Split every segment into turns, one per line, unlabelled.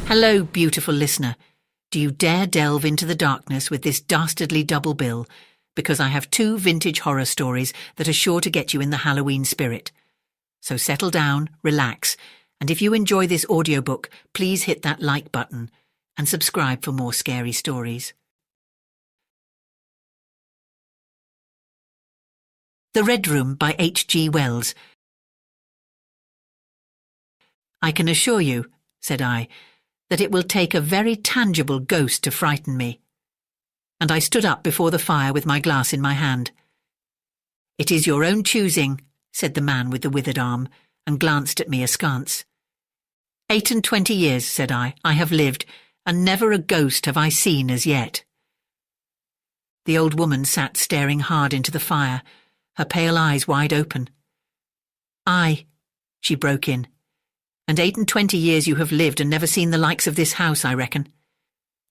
Hello, beautiful listener. Do you dare delve into the darkness with this dastardly double bill? Because I have 2 vintage horror stories that are sure to get you in the Halloween spirit. So settle down, relax, and if you enjoy this audiobook, please hit that like button and subscribe for more scary stories. The Red Room by H.G. Wells. I can assure you, said I, that it will take a very tangible ghost to frighten me. And I stood up before the fire with my glass in my hand. It is your own choosing, said the man with the withered arm, and glanced at me askance. 28 years, said I have lived, and never a ghost have I seen as yet. The old woman sat staring hard into the fire, her pale eyes wide open. Aye, she broke in. And 28 years you have lived and never seen the likes of this house, I reckon.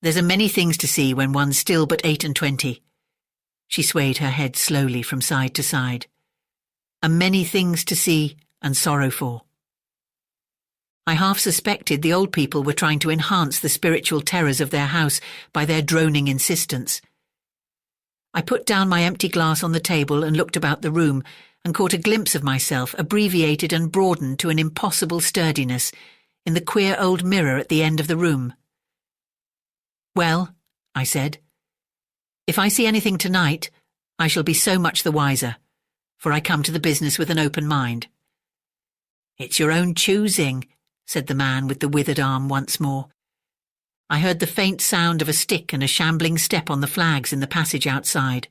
There's a many things to see when one's still but 28. She swayed her head slowly from side to side. A many things to see and sorrow for. I half suspected the old people were trying to enhance the spiritual terrors of their house by their droning insistence. I put down my empty glass on the table and looked about the room, and caught a glimpse of myself abbreviated and broadened to an impossible sturdiness in the queer old mirror at the end of the room. Well, I said, if I see anything tonight, I shall be so much the wiser, for I come to the business with an open mind. It's your own choosing, said the man with the withered arm once more. I heard the faint sound of a stick and a shambling step on the flags in the passage outside.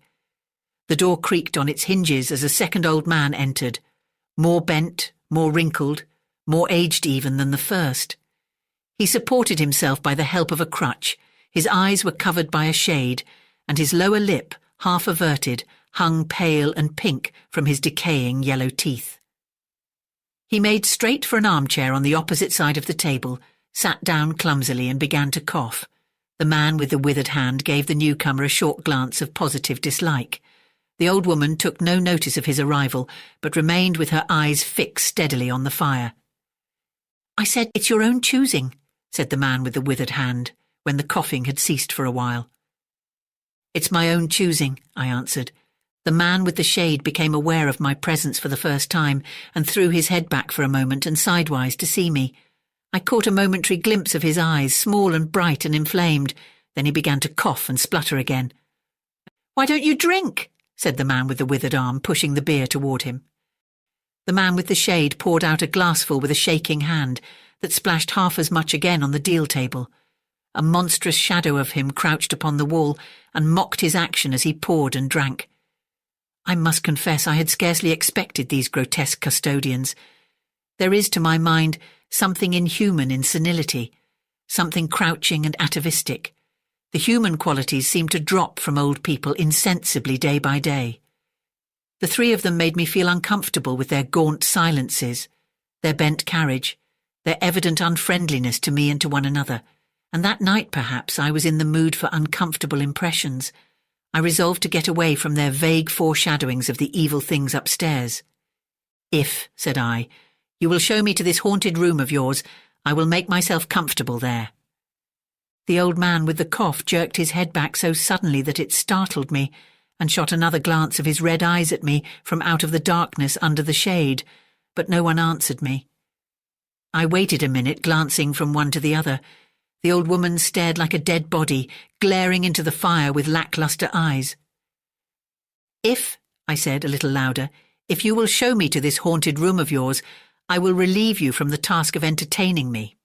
The door creaked on its hinges as a second old man entered, more bent, more wrinkled, more aged even than the first. He supported himself by the help of a crutch, his eyes were covered by a shade, and his lower lip, half averted, hung pale and pink from his decaying yellow teeth. He made straight for an armchair on the opposite side of the table, sat down clumsily and began to cough. The man with the withered hand gave the newcomer a short glance of positive dislike. The old woman took no notice of his arrival, but remained with her eyes fixed steadily on the fire. I said, it's your own choosing, said the man with the withered hand, when the coughing had ceased for a while. It's my own choosing, I answered. The man with the shade became aware of my presence for the first time, and threw his head back for a moment and sidewise to see me. I caught a momentary glimpse of his eyes, small and bright and inflamed. Then he began to cough and splutter again. Why don't you drink? Said the man with the withered arm, pushing the beer toward him. The man with the shade poured out a glassful with a shaking hand that splashed half as much again on the deal table. A monstrous shadow of him crouched upon the wall and mocked his action as he poured and drank. I must confess I had scarcely expected these grotesque custodians. There is, to my mind, something inhuman in senility, something crouching and atavistic. The human qualities seemed to drop from old people insensibly day by day. The 3 of them made me feel uncomfortable with their gaunt silences, their bent carriage, their evident unfriendliness to me and to one another, and that night perhaps I was in the mood for uncomfortable impressions. I resolved to get away from their vague foreshadowings of the evil things upstairs. If, said I, you will show me to this haunted room of yours, I will make myself comfortable there. The old man with the cough jerked his head back so suddenly that it startled me, and shot another glance of his red eyes at me from out of the darkness under the shade, but no one answered me. I waited a minute, glancing from one to the other. The old woman stared like a dead body, glaring into the fire with lacklustre eyes. If, I said a little louder, if you will show me to this haunted room of yours, I will relieve you from the task of entertaining me.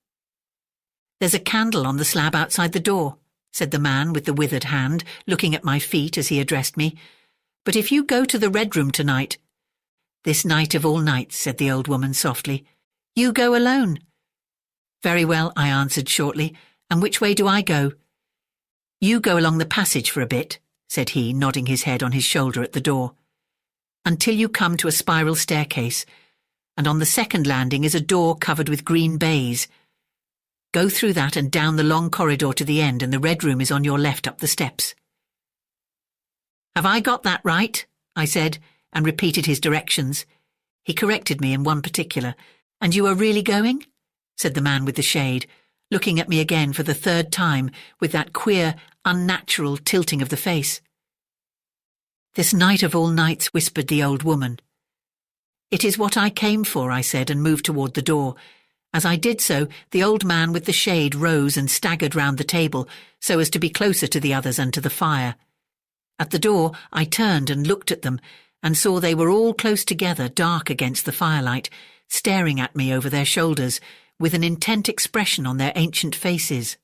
There's a candle on the slab outside the door, said the man with the withered hand, looking at my feet as he addressed me. But if you go to the Red Room tonight— This night of all nights, said the old woman softly. You go alone. Very well, I answered shortly. And which way do I go? You go along the passage for a bit, said he, nodding his head on his shoulder at the door, until you come to a spiral staircase, and on the second landing is a door covered with green baize. Go through that and down the long corridor to the end, and the Red Room is on your left up the steps. Have I got that right? I said, and repeated his directions. He corrected me in one particular. And you are really going? Said the man with the shade, looking at me again for the third time with that queer, unnatural tilting of the face. "This night of all nights," whispered the old woman. "It is what I came for," I said, and moved toward the door. As I did so, the old man with the shade rose and staggered round the table so as to be closer to the others and to the fire. At the door, I turned and looked at them and saw they were all close together, dark against the firelight, staring at me over their shoulders with an intent expression on their ancient faces.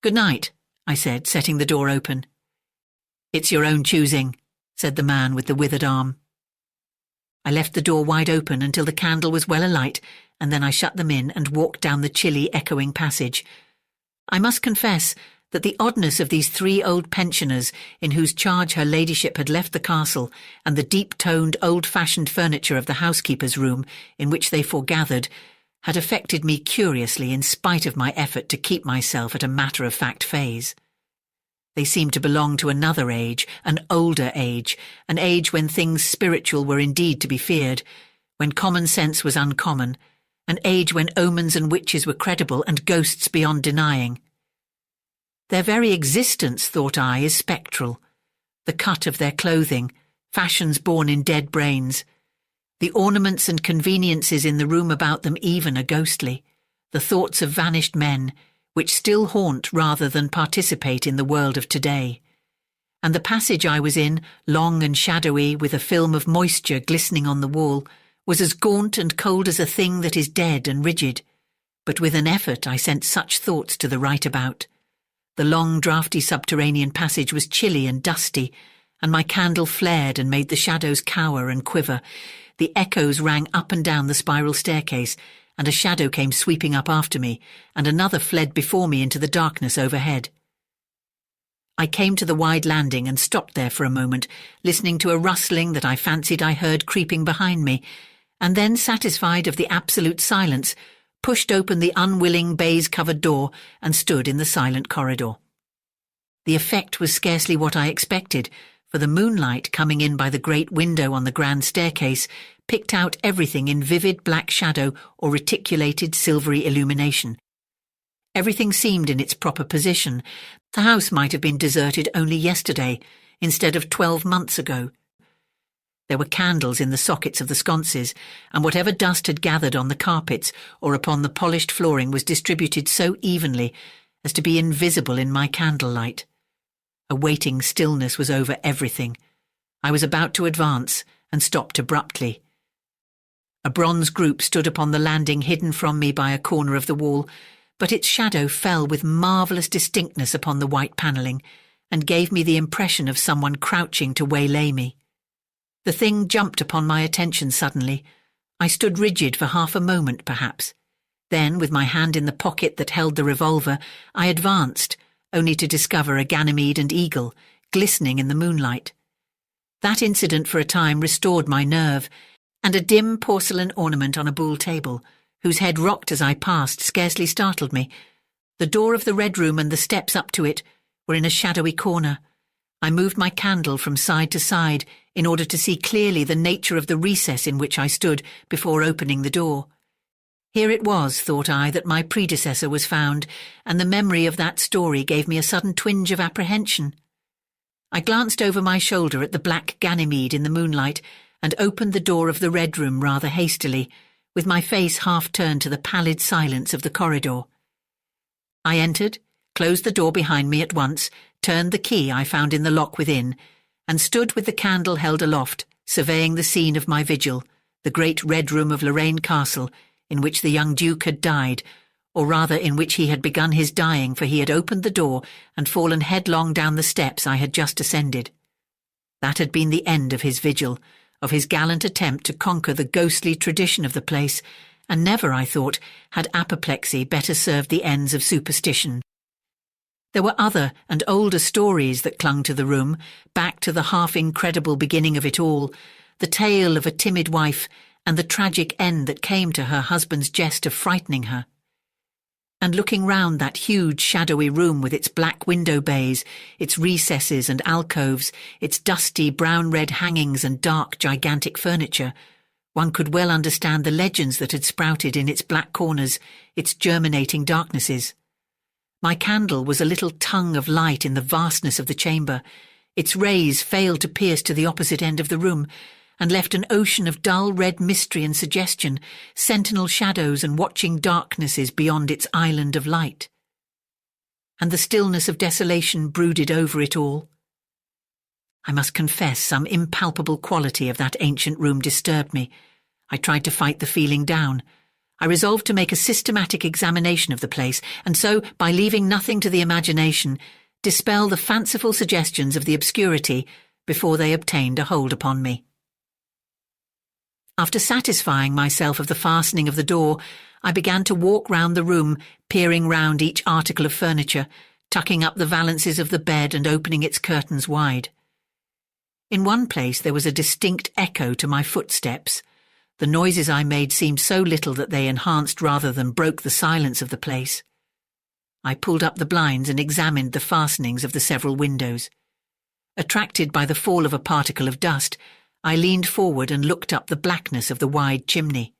"Good night," I said, setting the door open. "It's your own choosing," said the man with the withered arm. I left the door wide open until the candle was well alight, and then I shut them in and walked down the chilly, echoing passage. I must confess that the oddness of these 3 old pensioners in whose charge her ladyship had left the castle, and the deep-toned, old-fashioned furniture of the housekeeper's room in which they foregathered, had affected me curiously in spite of my effort to keep myself at a matter-of-fact phase. They seemed to belong to another age, an older age, an age when things spiritual were indeed to be feared, when common sense was uncommon, an age when omens and witches were credible and ghosts beyond denying. Their very existence, thought I, is spectral. The cut of their clothing, fashions born in dead brains. The ornaments and conveniences in the room about them even are ghostly. The thoughts of vanished men, which still haunt rather than participate in the world of today. And the passage I was in, long and shadowy, with a film of moisture glistening on the wall, was as gaunt and cold as a thing that is dead and rigid. But with an effort I sent such thoughts to the right about. The long, draughty subterranean passage was chilly and dusty, and my candle flared and made the shadows cower and quiver. The echoes rang up and down the spiral staircase, and a shadow came sweeping up after me, and another fled before me into the darkness overhead. I came to the wide landing and stopped there for a moment, listening to a rustling that I fancied I heard creeping behind me, and then, satisfied of the absolute silence, pushed open the unwilling baize-covered door and stood in the silent corridor. The effect was scarcely what I expected, for the moonlight coming in by the great window on the grand staircase picked out everything in vivid black shadow or reticulated silvery illumination. Everything seemed in its proper position. The house might have been deserted only yesterday, instead of 12 months ago. There were candles in the sockets of the sconces, and whatever dust had gathered on the carpets or upon the polished flooring was distributed so evenly as to be invisible in my candlelight. A waiting stillness was over everything. I was about to advance and stopped abruptly. A bronze group stood upon the landing, hidden from me by a corner of the wall, but its shadow fell with marvellous distinctness upon the white panelling and gave me the impression of someone crouching to waylay me. The thing jumped upon my attention suddenly. I stood rigid for half a moment, perhaps. Then, with my hand in the pocket that held the revolver, I advanced, only to discover a Ganymede and eagle, glistening in the moonlight. That incident for a time restored my nerve, and a dim porcelain ornament on a buhl table, whose head rocked as I passed, scarcely startled me. The door of the Red Room and the steps up to it were in a shadowy corner. I moved my candle from side to side in order to see clearly the nature of the recess in which I stood before opening the door. Here it was, thought I, that my predecessor was found, and the memory of that story gave me a sudden twinge of apprehension. I glanced over my shoulder at the black Ganymede in the moonlight and opened the door of the Red Room rather hastily, with my face half turned to the pallid silence of the corridor. I entered, closed the door behind me at once, turned the key I found in the lock within, and stood with the candle held aloft, surveying the scene of my vigil, the great Red Room of Lorraine Castle, in which the young Duke had died, or rather in which he had begun his dying, for he had opened the door and fallen headlong down the steps I had just ascended. That had been the end of his vigil, of his gallant attempt to conquer the ghostly tradition of the place, and never, I thought, had apoplexy better served the ends of superstition. There were other and older stories that clung to the room, back to the half-incredible beginning of it all, the tale of a timid wife and the tragic end that came to her husband's jest of frightening her. And looking round that huge shadowy room with its black window bays, its recesses and alcoves, its dusty brown-red hangings and dark gigantic furniture, One could well understand the legends that had sprouted in its black corners, its germinating darknesses. My candle was a little tongue of light in the vastness of the chamber. Its rays failed to pierce to the opposite end of the room, and left an ocean of dull red mystery and suggestion, sentinel shadows and watching darknesses beyond its island of light. And the stillness of desolation brooded over it all. I must confess some impalpable quality of that ancient room disturbed me. I tried to fight the feeling down. I resolved to make a systematic examination of the place, and so, by leaving nothing to the imagination, dispel the fanciful suggestions of the obscurity before they obtained a hold upon me. After satisfying myself of the fastening of the door, I began to walk round the room, peering round each article of furniture, tucking up the valances of the bed and opening its curtains wide. In one place there was a distinct echo to my footsteps. The noises I made seemed so little that they enhanced rather than broke the silence of the place. I pulled up the blinds and examined the fastenings of the several windows. Attracted by the fall of a particle of dust, I leaned forward and looked up the blackness of the wide chimney.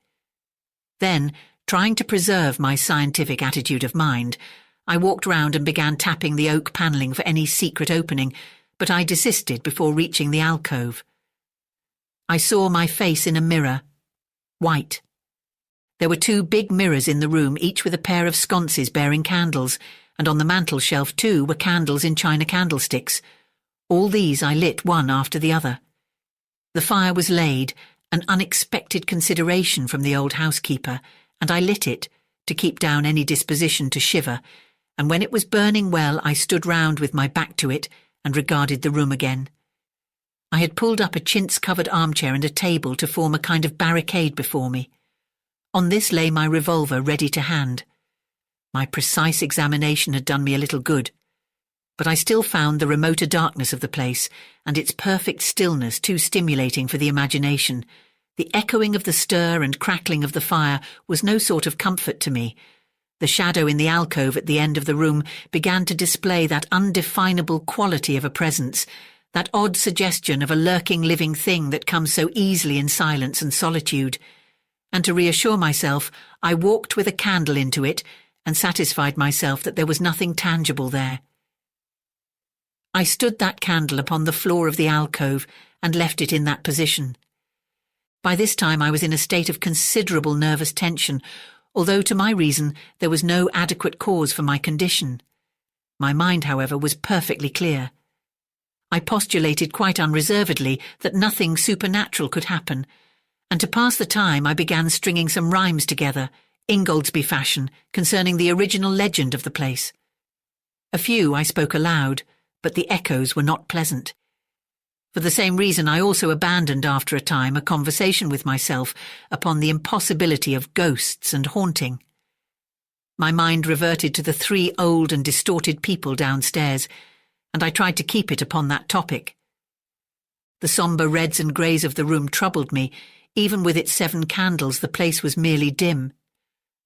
Then, trying to preserve my scientific attitude of mind, I walked round and began tapping the oak panelling for any secret opening, but I desisted before reaching the alcove. I saw my face in a mirror, white. There were 2 big mirrors in the room, each with a pair of sconces bearing candles, and on the mantel-shelf too were candles in china candlesticks. All these I lit one after the other. The fire was laid, an unexpected consideration from the old housekeeper, and I lit it, to keep down any disposition to shiver, and when it was burning well I stood round with my back to it and regarded the room again. I had pulled up a chintz-covered armchair and a table to form a kind of barricade before me. On this lay my revolver ready to hand. My precise examination had done me a little good, but I still found the remoter darkness of the place and its perfect stillness too stimulating for the imagination. The echoing of the stir and crackling of the fire was no sort of comfort to me. The shadow in the alcove at the end of the room began to display that undefinable quality of a presence, that odd suggestion of a lurking living thing that comes so easily in silence and solitude. And to reassure myself, I walked with a candle into it and satisfied myself that there was nothing tangible there. I stood that candle upon the floor of the alcove and left it in that position. By this time I was in a state of considerable nervous tension, although to my reason there was no adequate cause for my condition. My mind, however, was perfectly clear. I postulated quite unreservedly that nothing supernatural could happen, and to pass the time I began stringing some rhymes together, Ingoldsby fashion, concerning the original legend of the place. A few I spoke aloud, but the echoes were not pleasant. For the same reason I also abandoned after a time a conversation with myself upon the impossibility of ghosts and haunting. My mind reverted to the 3 old and distorted people downstairs, and I tried to keep it upon that topic. The sombre reds and greys of the room troubled me. Even with its 7 candles the place was merely dim.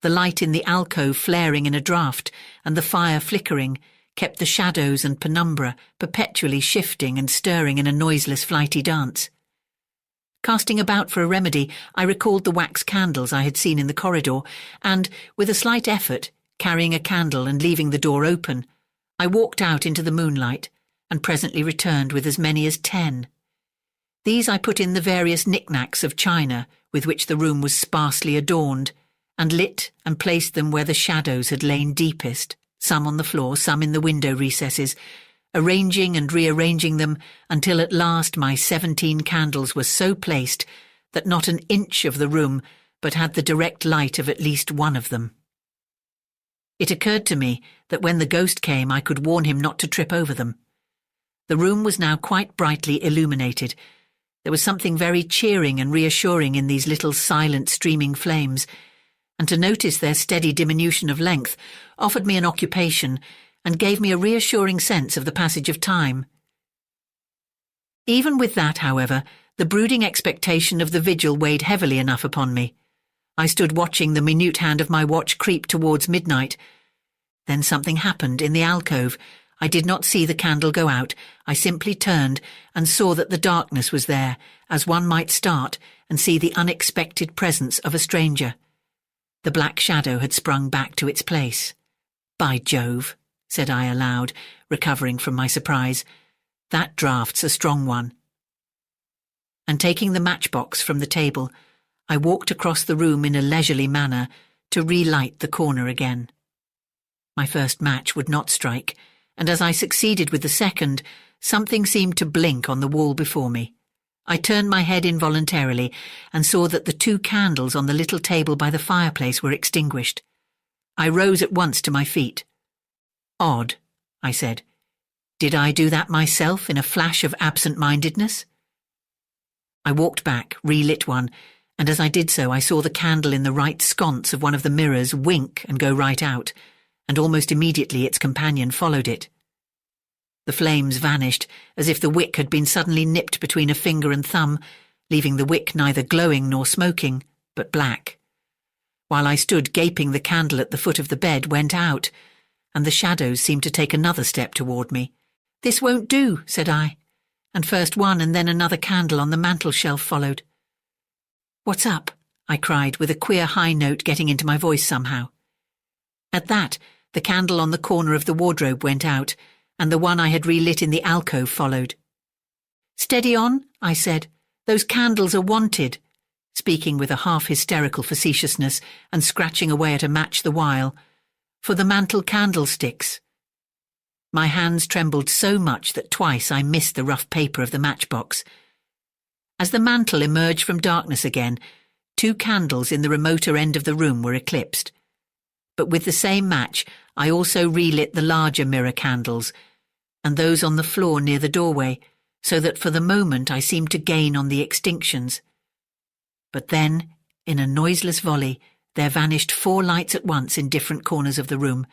The light in the alcove flaring in a draught, and the fire flickering, kept the shadows and penumbra perpetually shifting and stirring in a noiseless flighty dance. Casting about for a remedy, I recalled the wax candles I had seen in the corridor, and, with a slight effort, carrying a candle and leaving the door open, I walked out into the moonlight, and presently returned with as many as 10. These I put in the various knick-knacks of china with which the room was sparsely adorned, and lit and placed them where the shadows had lain deepest, some on the floor, some in the window recesses, arranging and rearranging them until at last my 17 candles were so placed that not an inch of the room but had the direct light of at least one of them. It occurred to me that when the ghost came I could warn him not to trip over them. The room was now quite brightly illuminated. There was something very cheering and reassuring in these little silent streaming flames, and to notice their steady diminution of length offered me an occupation and gave me a reassuring sense of the passage of time. Even with that, however, the brooding expectation of the vigil weighed heavily enough upon me. I stood watching the minute hand of my watch creep towards midnight. Then something happened in the alcove. I did not see the candle go out. I simply turned and saw that the darkness was there, as one might start and see the unexpected presence of a stranger. The black shadow had sprung back to its place. "By Jove," said I aloud, recovering from my surprise, "that draft's a strong one." And taking the matchbox from the table, I walked across the room in a leisurely manner to relight the corner again. My first match would not strike, and as I succeeded with the second, something seemed to blink on the wall before me. I turned my head involuntarily and saw that the 2 candles on the little table by the fireplace were extinguished. I rose at once to my feet. "Odd," I said. "Did I do that myself in a flash of absent-mindedness?" I walked back, relit one, and as I did so I saw the candle in the right sconce of one of the mirrors wink and go right out, and almost immediately its companion followed it. The flames vanished, as if the wick had been suddenly nipped between a finger and thumb, leaving the wick neither glowing nor smoking, but black. While I stood gaping, the candle at the foot of the bed went out, and the shadows seemed to take another step toward me. "This won't do," said I, and first one and then another candle on the mantel-shelf followed. "What's up?" I cried, with a queer high note getting into my voice somehow. At that, the candle on the corner of the wardrobe went out, and the one I had relit in the alcove followed. "Steady on," I said. "Those candles are wanted," speaking with a half-hysterical facetiousness and scratching away at a match the while, "for the mantel candlesticks." My hands trembled so much that twice I missed the rough paper of the matchbox. As the mantel emerged from darkness again, 2 candles in the remoter end of the room were eclipsed. But with the same match, I also relit the larger mirror candles, and those on the floor near the doorway, so that for the moment I seemed to gain on the extinctions. But then, in a noiseless volley, there vanished 4 lights at once in different corners of the room,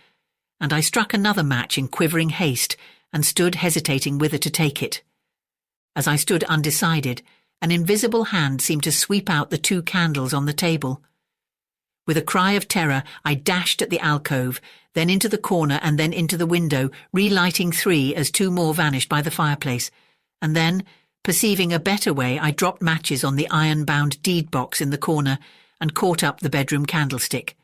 and I struck another match in quivering haste and stood hesitating whither to take it. As I stood undecided, an invisible hand seemed to sweep out the 2 candles on the table. With a cry of terror, I dashed at the alcove, then into the corner and then into the window, relighting 3 as 2 more vanished by the fireplace, and then, perceiving a better way, I dropped matches on the iron-bound deed box in the corner and caught up the bedroom candlestick.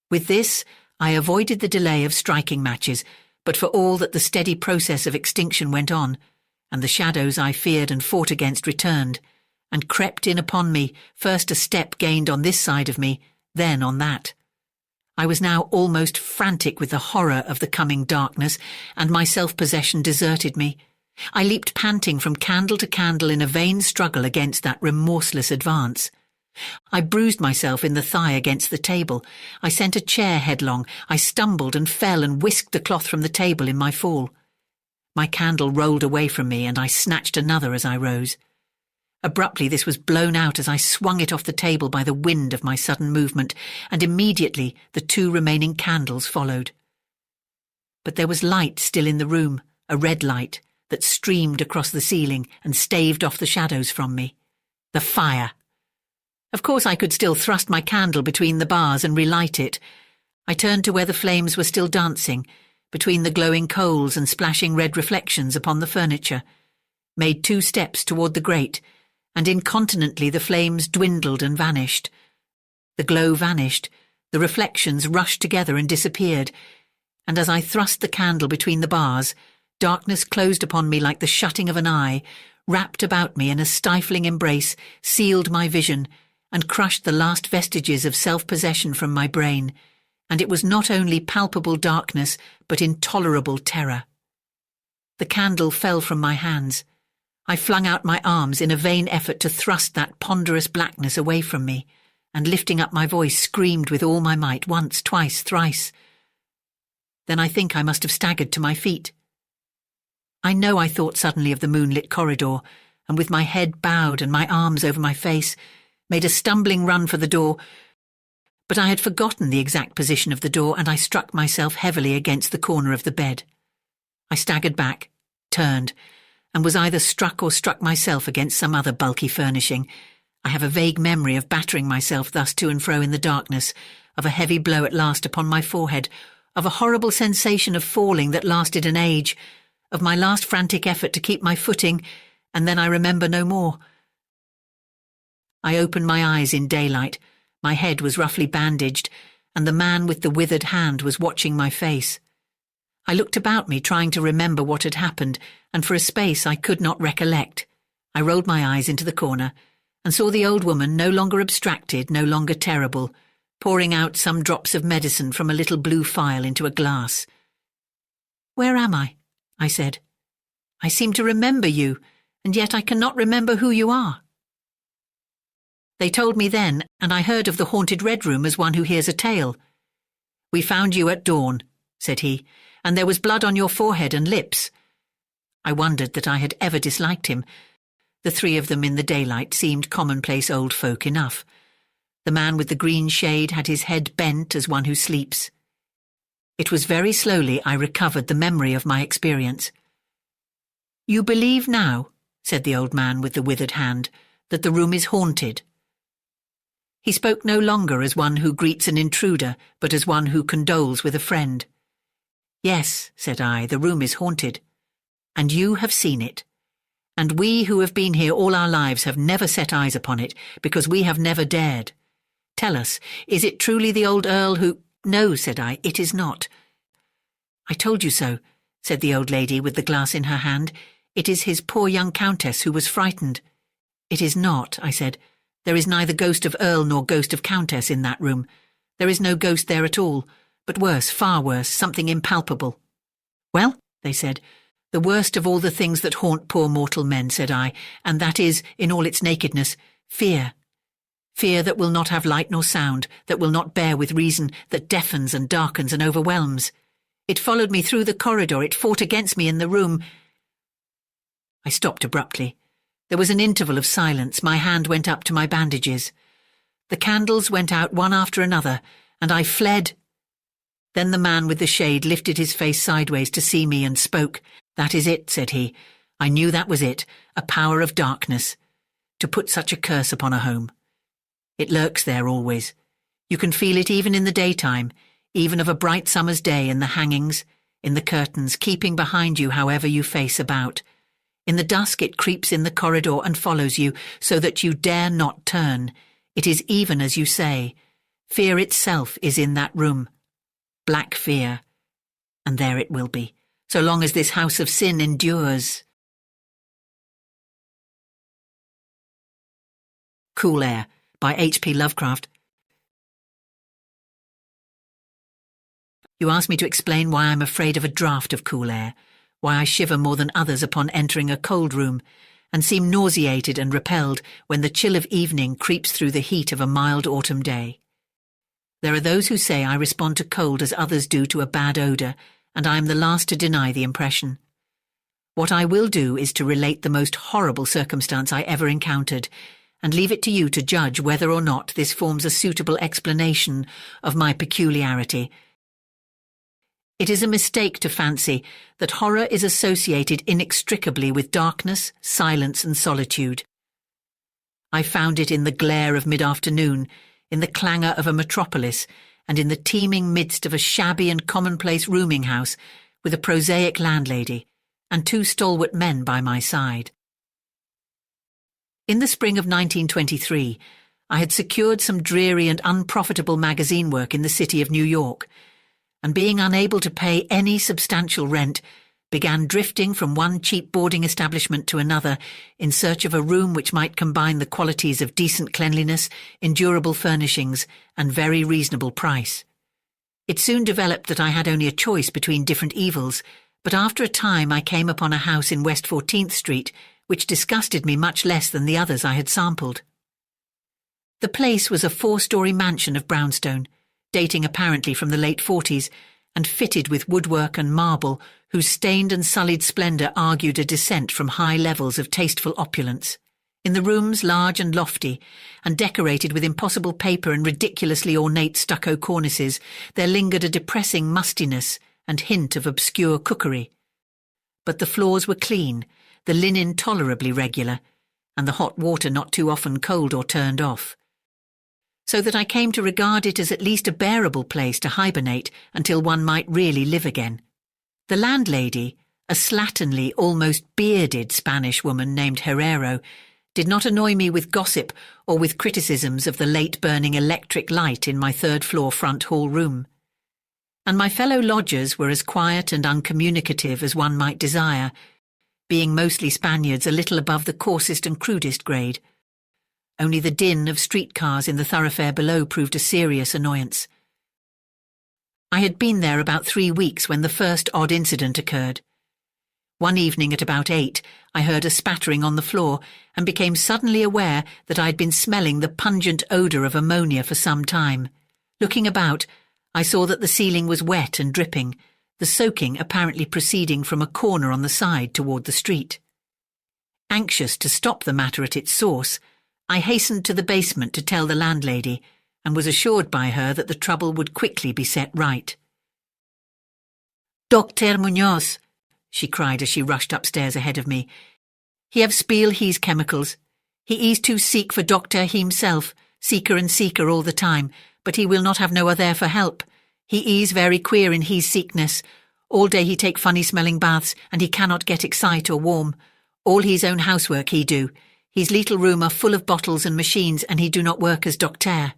With this, I avoided the delay of striking matches, but for all that the steady process of extinction went on, and the shadows I feared and fought against returned, and crept in upon me, first a step gained on this side of me, then on that. I was now almost frantic with the horror of the coming darkness, and my self-possession deserted me. I leaped panting from candle to candle in a vain struggle against that remorseless advance. I bruised myself in the thigh against the table. I sent a chair headlong. I stumbled and fell and whisked the cloth from the table in my fall. My candle rolled away from me, and I snatched another as I rose. Abruptly this was blown out as I swung it off the table by the wind of my sudden movement, and immediately the 2 remaining candles followed. But there was light still in the room, a red light, that streamed across the ceiling and staved off the shadows from me. The fire! Of course I could still thrust my candle between the bars and relight it. I turned to where the flames were still dancing, between the glowing coals and splashing red reflections upon the furniture, made 2 steps toward the grate, and incontinently the flames dwindled and vanished. The glow vanished, the reflections rushed together and disappeared, and as I thrust the candle between the bars, darkness closed upon me like the shutting of an eye, wrapped about me in a stifling embrace, sealed my vision, and crushed the last vestiges of self-possession from my brain, and it was not only palpable darkness, but intolerable terror. The candle fell from my hands. I flung out my arms in a vain effort to thrust that ponderous blackness away from me, and lifting up my voice screamed with all my might, once, twice, thrice. Then I think I must have staggered to my feet. I know I thought suddenly of the moonlit corridor, and with my head bowed and my arms over my face, made a stumbling run for the door, but I had forgotten the exact position of the door, and I struck myself heavily against the corner of the bed. I staggered back, turned, and was either struck or struck myself against some other bulky furnishing. I have a vague memory of battering myself thus to and fro in the darkness, of a heavy blow at last upon my forehead, of a horrible sensation of falling that lasted an age, of my last frantic effort to keep my footing, and then I remember no more. I opened my eyes in daylight. My head was roughly bandaged, and the man with the withered hand was watching my face. I looked about me, trying to remember what had happened, and for a space I could not recollect. I rolled my eyes into the corner, and saw the old woman, no longer abstracted, no longer terrible, pouring out some drops of medicine from a little blue phial into a glass. "Where am I?" I said. "I seem to remember you, and yet I cannot remember who you are." They told me then, and I heard of the haunted Red Room as one who hears a tale. "We found you at dawn," said he, "and there was blood on your forehead and lips." I wondered that I had ever disliked him. The three of them in the daylight seemed commonplace old folk enough. The man with the green shade had his head bent as one who sleeps. It was very slowly I recovered the memory of my experience. "You believe now," said the old man with the withered hand, "that the room is haunted." He spoke no longer as one who greets an intruder, but as one who condoles with a friend. "Yes," said I, "the room is haunted. And you have seen it. And we who have been here all our lives have never set eyes upon it, because we have never dared. Tell us, is it truly the old Earl who—" "No," said I, "it is not." "I told you so," said the old lady with the glass in her hand. "It is his poor young countess who was frightened." "It is not," I said. "There is neither ghost of Earl nor ghost of countess in that room. There is no ghost there at all, but worse, far worse, something impalpable." "Well," they said, "the worst of all the things that haunt poor mortal men," said I, "and that is, in all its nakedness, fear. Fear that will not have light nor sound, that will not bear with reason, that deafens and darkens and overwhelms. It followed me through the corridor, it fought against me in the room." I stopped abruptly. There was an interval of silence. My hand went up to my bandages. The candles went out one after another, and I fled. Then the man with the shade lifted his face sideways to see me and spoke. "That is it," said he. "I knew that was it, a power of darkness. To put such a curse upon a home. It lurks there always. You can feel it even in the daytime, even of a bright summer's day, in the hangings, in the curtains, keeping behind you however you face about. In the dusk it creeps in the corridor and follows you, so that you dare not turn. It is even as you say. Fear itself is in that room. Black fear. And there it will be, so long as this house of sin endures." Cool Air by H.P. Lovecraft. You ask me to explain why I'm afraid of a draught of cool air, why I shiver more than others upon entering a cold room, and seem nauseated and repelled when the chill of evening creeps through the heat of a mild autumn day. There are those who say I respond to cold as others do to a bad odour, and I am the last to deny the impression. What I will do is to relate the most horrible circumstance I ever encountered, and leave it to you to judge whether or not this forms a suitable explanation of my peculiarity. It is a mistake to fancy that horror is associated inextricably with darkness, silence, and solitude. I found it in the glare of mid-afternoon, in the clangour of a metropolis, and in the teeming midst of a shabby and commonplace rooming house with a prosaic landlady and two stalwart men by my side. In the spring of 1923, I had secured some dreary and unprofitable magazine work in the city of New York, and being unable to pay any substantial rent, began drifting from one cheap boarding establishment to another in search of a room which might combine the qualities of decent cleanliness, endurable furnishings, and very reasonable price. It soon developed that I had only a choice between different evils, but after a time I came upon a house in West 14th Street which disgusted me much less than the others I had sampled. The place was a 4-story mansion of brownstone, dating apparently from the late 40s, and fitted with woodwork and marble whose stained and sullied splendour argued a descent from high levels of tasteful opulence. In the rooms, large and lofty, and decorated with impossible paper and ridiculously ornate stucco cornices, there lingered a depressing mustiness and hint of obscure cookery. But the floors were clean, the linen tolerably regular, and the hot water not too often cold or turned off, so that I came to regard it as at least a bearable place to hibernate until one might really live again. The landlady, a slatternly, almost bearded Spanish woman named Herrero, did not annoy me with gossip or with criticisms of the late-burning electric light in my third-floor front hall room. And my fellow lodgers were as quiet and uncommunicative as one might desire, being mostly Spaniards a little above the coarsest and crudest grade. Only the din of streetcars in the thoroughfare below proved a serious annoyance. I had been there about 3 weeks when the first odd incident occurred. One evening at about 8, I heard a spattering on the floor and became suddenly aware that I had been smelling the pungent odour of ammonia for some time. Looking about, I saw that the ceiling was wet and dripping, the soaking apparently proceeding from a corner on the side toward the street. Anxious to stop the matter at its source, I hastened to the basement to tell the landlady, and was assured by her that the trouble would quickly be set right. "Dr. Munoz," she cried as she rushed upstairs ahead of me. "He have spill his chemicals. He is too sick for doctor himself, seeker and seeker all the time, but he will not have no other for help. He is very queer in his sickness. All day he take funny-smelling baths, and he cannot get excite or warm. All his own housework he do. His little room are full of bottles and machines, and he do not work as doctor.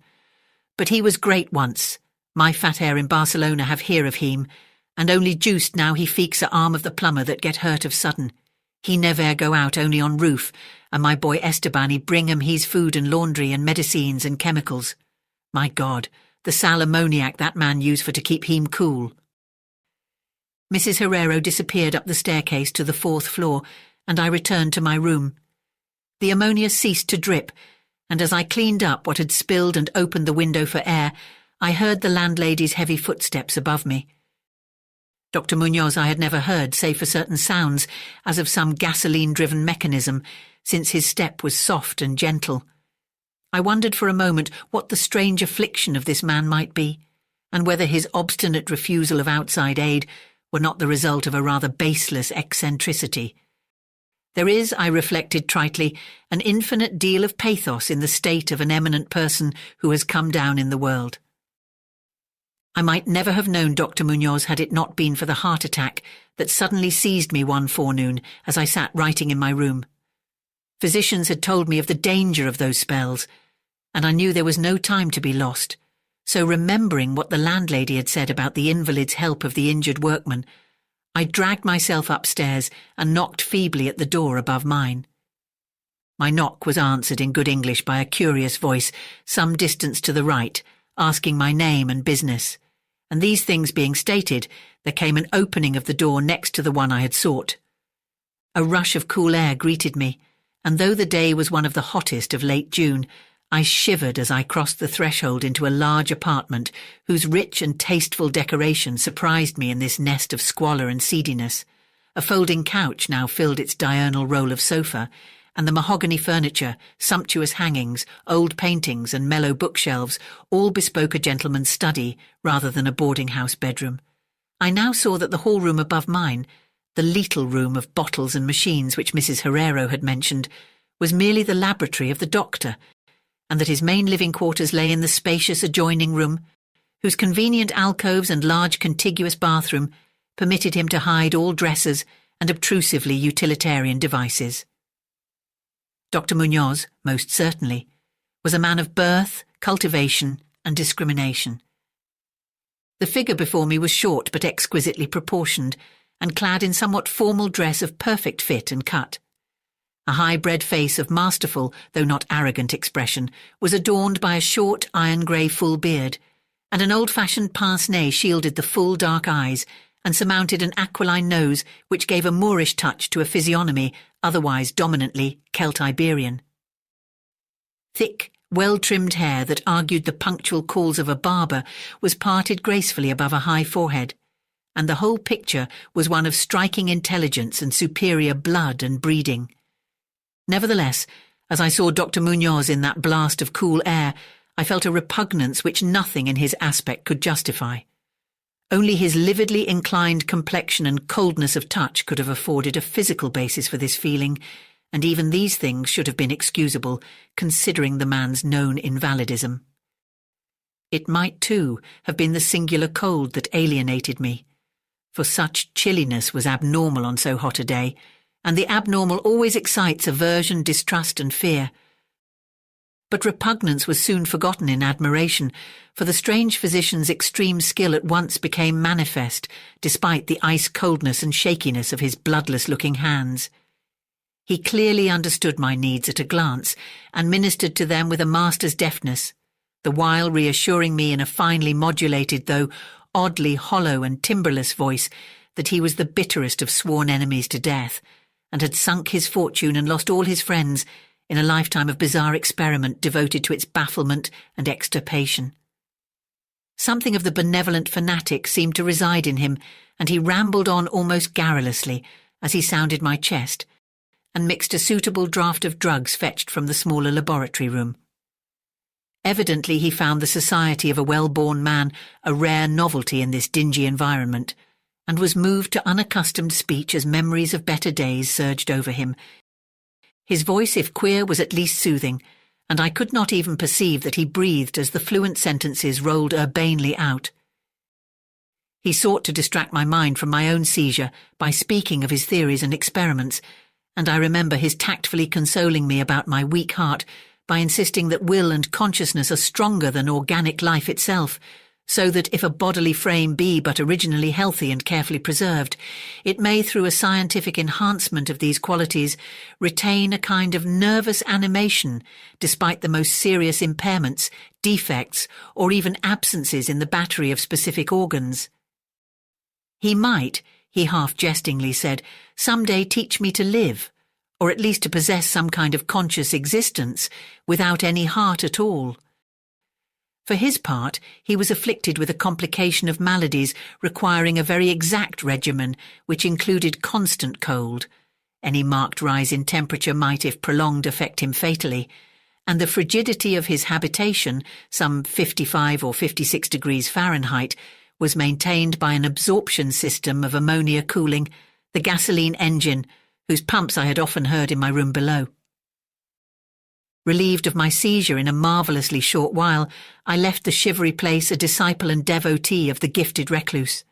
But he was great once. My fat air in Barcelona have hear of him, and only juiced now he feeks a arm of the plumber that get hurt of sudden. He never go out only on roof, and my boy Esteban he bring him his food and laundry and medicines and chemicals. My God, the sal ammoniac that man use for to keep him cool." Mrs. Herrero disappeared up the staircase to the 4th floor, and I returned to my room. The ammonia ceased to drip, and as I cleaned up what had spilled and opened the window for air, I heard the landlady's heavy footsteps above me. Dr. Munoz I had never heard save for certain sounds, as of some gasoline-driven mechanism, since his step was soft and gentle. I wondered for a moment what the strange affliction of this man might be, and whether his obstinate refusal of outside aid were not the result of a rather baseless eccentricity. There is, I reflected tritely, an infinite deal of pathos in the state of an eminent person who has come down in the world. I might never have known Dr. Munoz had it not been for the heart attack that suddenly seized me one forenoon as I sat writing in my room. Physicians had told me of the danger of those spells, and I knew there was no time to be lost. So remembering what the landlady had said about the invalid's help of the injured workman, I dragged myself upstairs and knocked feebly at the door above mine. My knock was answered in good English by a curious voice some distance to the right, asking my name and business, and these things being stated, there came an opening of the door next to the one I had sought. A rush of cool air greeted me, and though the day was one of the hottest of late June, I shivered as I crossed the threshold into a large apartment whose rich and tasteful decoration surprised me in this nest of squalor and seediness. A folding couch now filled its diurnal role of sofa, and the mahogany furniture, sumptuous hangings, old paintings and mellow bookshelves all bespoke a gentleman's study rather than a boarding-house bedroom. I now saw that the hall room above mine, the lethal room of bottles and machines which Mrs. Herrero had mentioned, was merely the laboratory of the doctor, and that his main living quarters lay in the spacious adjoining room, whose convenient alcoves and large contiguous bathroom permitted him to hide all dressers and obtrusively utilitarian devices. Dr. Munoz, most certainly, was a man of birth, cultivation, and discrimination. The figure before me was short but exquisitely proportioned, and clad in somewhat formal dress of perfect fit and cut. A high-bred face of masterful, though not arrogant expression, was adorned by a short, iron-grey full beard, and an old-fashioned pince-nez shielded the full dark eyes and surmounted an aquiline nose which gave a Moorish touch to a physiognomy otherwise dominantly Celt-Iberian. Thick, well-trimmed hair that argued the punctual calls of a barber was parted gracefully above a high forehead, and the whole picture was one of striking intelligence and superior blood and breeding. Nevertheless, as I saw Dr. Munoz in that blast of cool air, I felt a repugnance which nothing in his aspect could justify. Only his lividly inclined complexion and coldness of touch could have afforded a physical basis for this feeling, and even these things should have been excusable, considering the man's known invalidism. It might, too, have been the singular cold that alienated me, for such chilliness was abnormal on so hot a day, and the abnormal always excites aversion, distrust, and fear. But repugnance was soon forgotten in admiration, for the strange physician's extreme skill at once became manifest, despite the ice-coldness and shakiness of his bloodless-looking hands. He clearly understood my needs at a glance, and ministered to them with a master's deftness, the while reassuring me in a finely modulated, though oddly hollow and timbreless voice, that he was the bitterest of sworn enemies to death, and had sunk his fortune and lost all his friends in a lifetime of bizarre experiment devoted to its bafflement and extirpation. Something of the benevolent fanatic seemed to reside in him, and he rambled on almost garrulously as he sounded my chest, and mixed a suitable draught of drugs fetched from the smaller laboratory room. Evidently he found the society of a well-born man a rare novelty in this dingy environment, and was moved to unaccustomed speech as memories of better days surged over him. His voice, if queer, was at least soothing, and I could not even perceive that he breathed as the fluent sentences rolled urbanely out. He sought to distract my mind from my own seizure by speaking of his theories and experiments, and I remember his tactfully consoling me about my weak heart by insisting that will and consciousness are stronger than organic life itself, so that if a bodily frame be but originally healthy and carefully preserved, it may, through a scientific enhancement of these qualities, retain a kind of nervous animation despite the most serious impairments, defects, or even absences in the battery of specific organs. He might, he half-jestingly said, some day teach me to live, or at least to possess some kind of conscious existence, without any heart at all. For his part, he was afflicted with a complication of maladies requiring a very exact regimen, which included constant cold. Any marked rise in temperature might, if prolonged, affect him fatally, and the frigidity of his habitation, some 55 or 56 degrees Fahrenheit, was maintained by an absorption system of ammonia cooling, the gasoline engine, whose pumps I had often heard in my room below. Relieved of my seizure in a marvellously short while, I left the shivery place a disciple and devotee of the gifted recluse.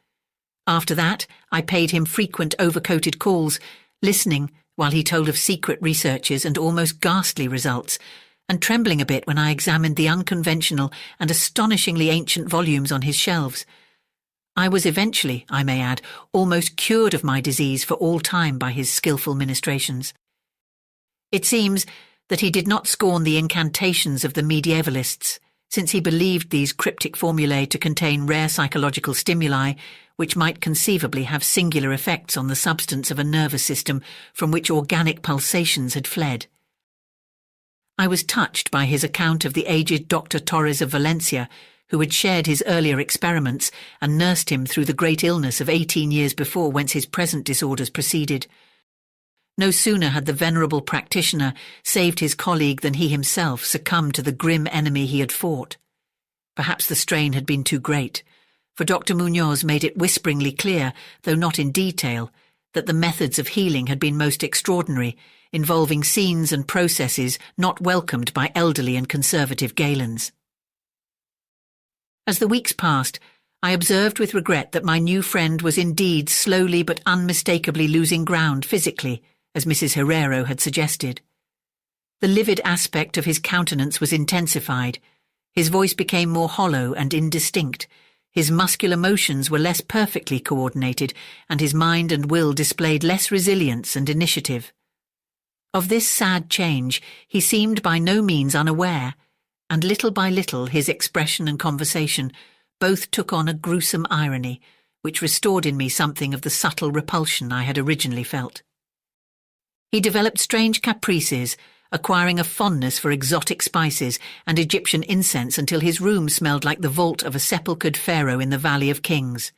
After that, I paid him frequent overcoated calls, listening while he told of secret researches and almost ghastly results, and trembling a bit when I examined the unconventional and astonishingly ancient volumes on his shelves. I was eventually, I may add, almost cured of my disease for all time by his skilful ministrations. It seems that he did not scorn the incantations of the medievalists, since he believed these cryptic formulae to contain rare psychological stimuli which might conceivably have singular effects on the substance of a nervous system from which organic pulsations had fled. I was touched by his account of the aged Dr. Torres of Valencia, who had shared his earlier experiments and nursed him through the great illness of 18 years before whence his present disorders proceeded. No sooner had the venerable practitioner saved his colleague than he himself succumbed to the grim enemy he had fought. Perhaps the strain had been too great, for Dr. Munoz made it whisperingly clear, though not in detail, that the methods of healing had been most extraordinary, involving scenes and processes not welcomed by elderly and conservative Galens. As the weeks passed, I observed with regret that my new friend was indeed slowly but unmistakably losing ground physically, as Mrs. Herrero had suggested. The livid aspect of his countenance was intensified, his voice became more hollow and indistinct, his muscular motions were less perfectly coordinated, and his mind and will displayed less resilience and initiative. Of this sad change he seemed by no means unaware, and little by little his expression and conversation both took on a gruesome irony, which restored in me something of the subtle repulsion I had originally felt. He developed strange caprices, acquiring a fondness for exotic spices and Egyptian incense until his room smelled like the vault of a sepulchred pharaoh in the Valley of Kings.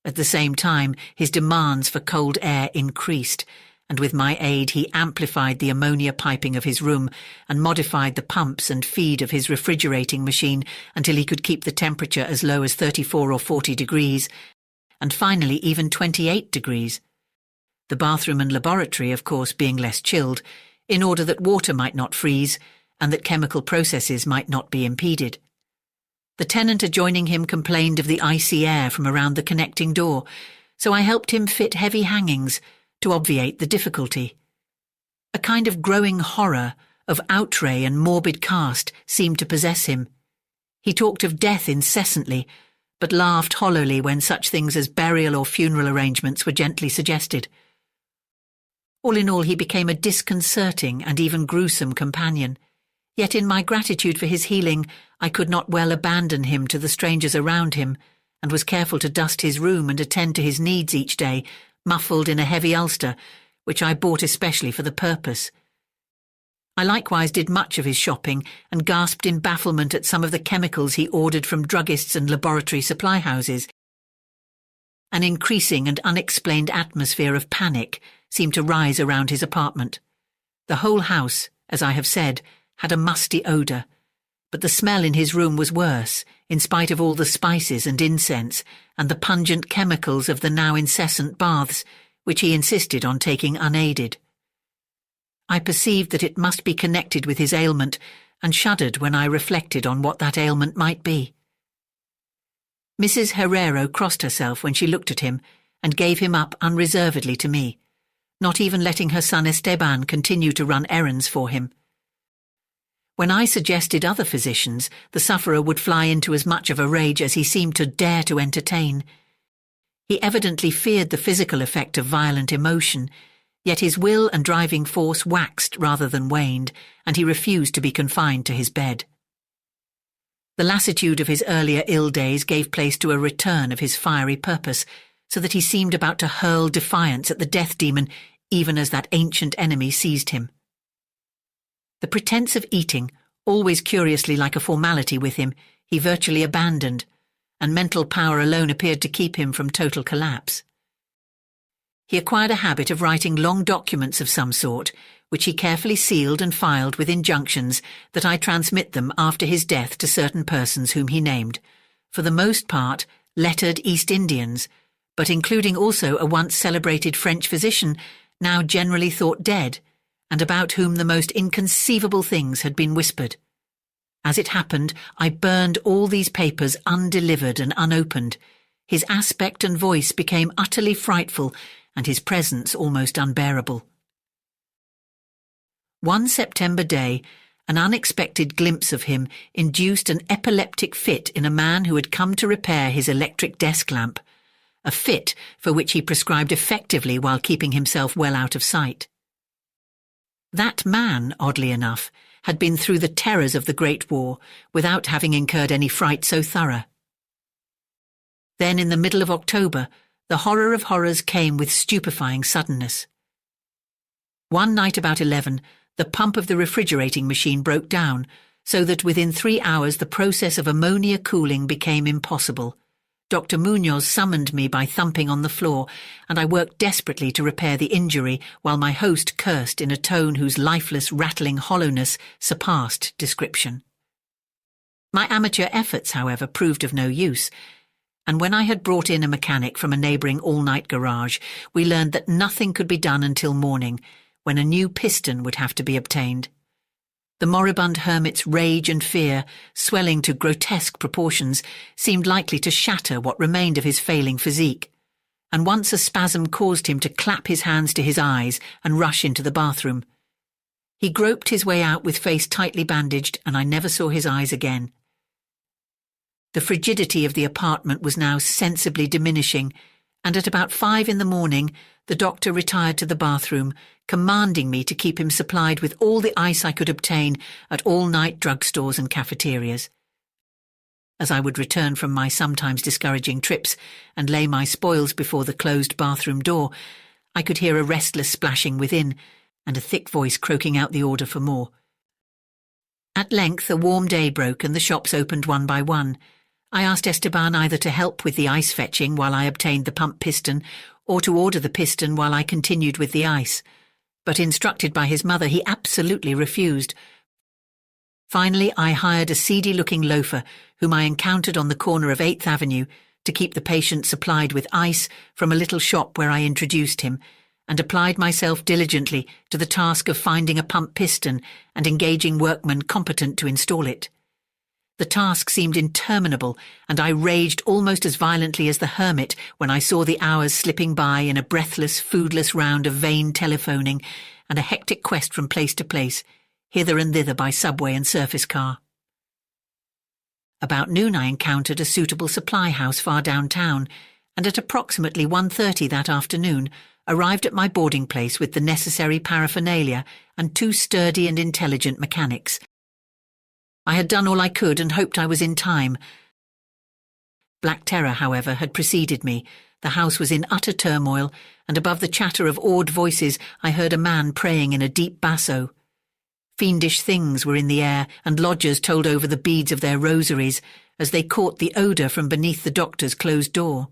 At the same time, his demands for cold air increased, and with my aid he amplified the ammonia piping of his room and modified the pumps and feed of his refrigerating machine until he could keep the temperature as low as 34 or 40 degrees, and finally even 28 degrees. The bathroom and laboratory, of course, being less chilled, in order that water might not freeze and that chemical processes might not be impeded. The tenant adjoining him complained of the icy air from around the connecting door, so I helped him fit heavy hangings, to obviate the difficulty. A kind of growing horror of outre and morbid cast seemed to possess him. He talked of death incessantly, but laughed hollowly when such things as burial or funeral arrangements were gently suggested. All in all, he became a disconcerting and even gruesome companion. Yet in my gratitude for his healing, I could not well abandon him to the strangers around him, and was careful to dust his room and attend to his needs each day, muffled in a heavy ulster, which I bought especially for the purpose. I likewise did much of his shopping and gasped in bafflement at some of the chemicals he ordered from druggists and laboratory supply houses. An increasing and unexplained atmosphere of panic seemed to rise around his apartment. The whole house, as I have said, had a musty odour, but the smell in his room was worse, in spite of all the spices and incense and the pungent chemicals of the now incessant baths, which he insisted on taking unaided. I perceived that it must be connected with his ailment, and shuddered when I reflected on what that ailment might be. Mrs. Herrero crossed herself when she looked at him, and gave him up unreservedly to me, not even letting her son Esteban continue to run errands for him. When I suggested other physicians, the sufferer would fly into as much of a rage as he seemed to dare to entertain. He evidently feared the physical effect of violent emotion, yet his will and driving force waxed rather than waned, and he refused to be confined to his bed. The lassitude of his earlier ill days gave place to a return of his fiery purpose, so that he seemed about to hurl defiance at the death demon, even as that ancient enemy seized him. The pretence of eating, always curiously like a formality with him, he virtually abandoned, and mental power alone appeared to keep him from total collapse. He acquired a habit of writing long documents of some sort, which he carefully sealed and filed with injunctions that I transmit them after his death to certain persons whom he named, for the most part lettered East Indians, but including also a once celebrated French physician, now generally thought dead, and about whom the most inconceivable things had been whispered. As it happened, I burned all these papers undelivered and unopened. His aspect and voice became utterly frightful, and his presence almost unbearable. One September day, an unexpected glimpse of him induced an epileptic fit in a man who had come to repair his electric desk lamp, a fit for which he prescribed effectively while keeping himself well out of sight. That man, oddly enough, had been through the terrors of the Great War without having incurred any fright so thorough. Then, in the middle of October, the horror of horrors came with stupefying suddenness. One night about 11, the pump of the refrigerating machine broke down, so that within 3 hours the process of ammonia cooling became impossible. Dr. Munoz summoned me by thumping on the floor, and I worked desperately to repair the injury, while my host cursed in a tone whose lifeless, rattling hollowness surpassed description. My amateur efforts, however, proved of no use, and when I had brought in a mechanic from a neighbouring all-night garage, we learned that nothing could be done until morning, when a new piston would have to be obtained. The moribund hermit's rage and fear, swelling to grotesque proportions, seemed likely to shatter what remained of his failing physique, and once a spasm caused him to clap his hands to his eyes and rush into the bathroom. He groped his way out with face tightly bandaged, and I never saw his eyes again. The frigidity of the apartment was now sensibly diminishing, and at about 5 in the morning the doctor retired to the bathroom, commanding me to keep him supplied with all the ice I could obtain at all-night drugstores and cafeterias. As I would return from my sometimes discouraging trips and lay my spoils before the closed bathroom door, I could hear a restless splashing within and a thick voice croaking out the order for more. At length a warm day broke and the shops opened one by one. I asked Esteban either to help with the ice fetching while I obtained the pump piston, or to order the piston while I continued with the ice. But instructed by his mother, he absolutely refused. Finally, I hired a seedy-looking loafer whom I encountered on the corner of 8th Avenue to keep the patient supplied with ice from a little shop where I introduced him, and applied myself diligently to the task of finding a pump piston and engaging workmen competent to install it. The task seemed interminable, and I raged almost as violently as the hermit when I saw the hours slipping by in a breathless, foodless round of vain telephoning and a hectic quest from place to place, hither and thither by subway and surface car. About noon I encountered a suitable supply house far downtown, and at approximately 1:30 that afternoon arrived at my boarding place with the necessary paraphernalia and 2 sturdy and intelligent mechanics. I had done all I could and hoped I was in time. Black terror, however, had preceded me. The house was in utter turmoil, and above the chatter of awed voices I heard a man praying in a deep basso. Fiendish things were in the air, and lodgers told over the beads of their rosaries as they caught the odour from beneath the doctor's closed door.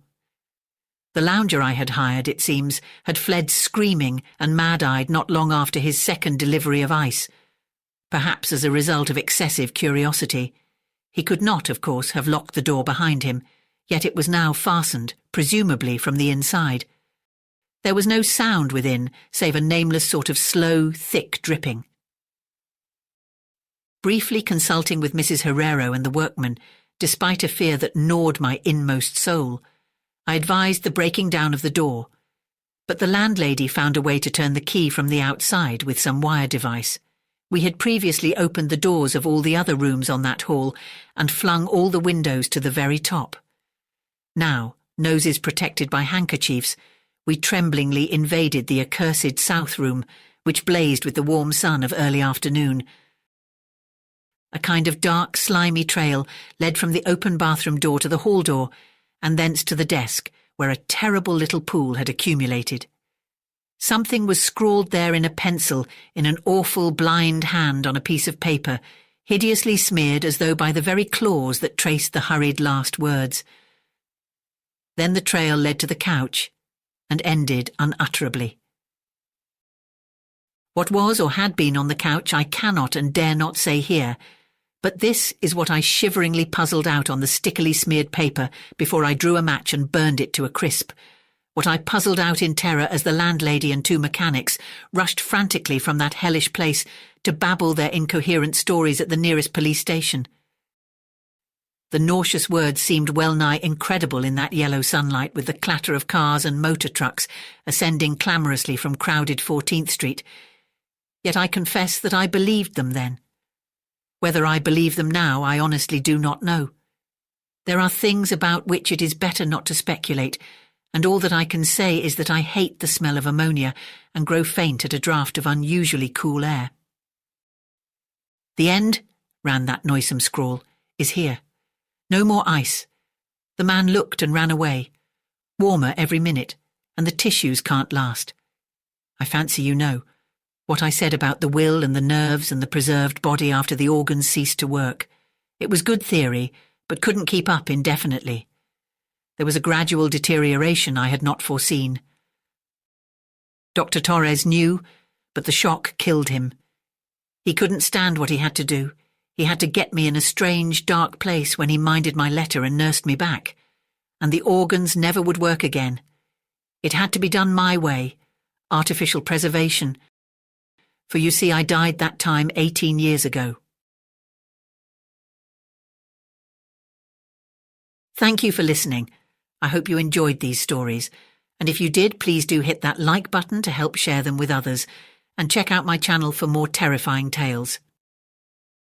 The lounger I had hired, it seems, had fled screaming and mad-eyed not long after his second delivery of ice, perhaps as a result of excessive curiosity. He could not, of course, have locked the door behind him, yet it was now fastened, presumably from the inside. There was no sound within, save a nameless sort of slow, thick dripping. Briefly consulting with Mrs. Herrero and the workman, despite a fear that gnawed my inmost soul, I advised the breaking down of the door, but the landlady found a way to turn the key from the outside with some wire device. We had previously opened the doors of all the other rooms on that hall and flung all the windows to the very top. Now, noses protected by handkerchiefs, we tremblingly invaded the accursed south room, which blazed with the warm sun of early afternoon. A kind of dark, slimy trail led from the open bathroom door to the hall door, and thence to the desk, where a terrible little pool had accumulated. Something was scrawled there in a pencil, in an awful blind hand on a piece of paper, hideously smeared as though by the very claws that traced the hurried last words. Then the trail led to the couch, and ended unutterably. What was or had been on the couch I cannot and dare not say here, but this is what I shiveringly puzzled out on the stickily smeared paper before I drew a match and burned it to a crisp. What I puzzled out in terror as the landlady and 2 mechanics rushed frantically from that hellish place to babble their incoherent stories at the nearest police station. The nauseous words seemed well-nigh incredible in that yellow sunlight, with the clatter of cars and motor trucks ascending clamorously from crowded 14th Street. Yet I confess that I believed them then. Whether I believe them now, I honestly do not know. There are things about which it is better not to speculate, and all that I can say is that I hate the smell of ammonia and grow faint at a draught of unusually cool air. "The end," ran that noisome scrawl, "is here. No more ice. The man looked and ran away. Warmer every minute, and the tissues can't last. I fancy you know what I said about the will and the nerves and the preserved body after the organs ceased to work. It was good theory, but couldn't keep up indefinitely. There was a gradual deterioration I had not foreseen. Dr. Torres knew, but the shock killed him. He couldn't stand what he had to do. He had to get me in a strange, dark place when he minded my letter and nursed me back. And the organs never would work again. It had to be done my way, artificial preservation. For you see, I died that time 18 years ago. Thank you for listening. I hope you enjoyed these stories, and if you did, please do hit that like button to help share them with others, and check out my channel for more terrifying tales.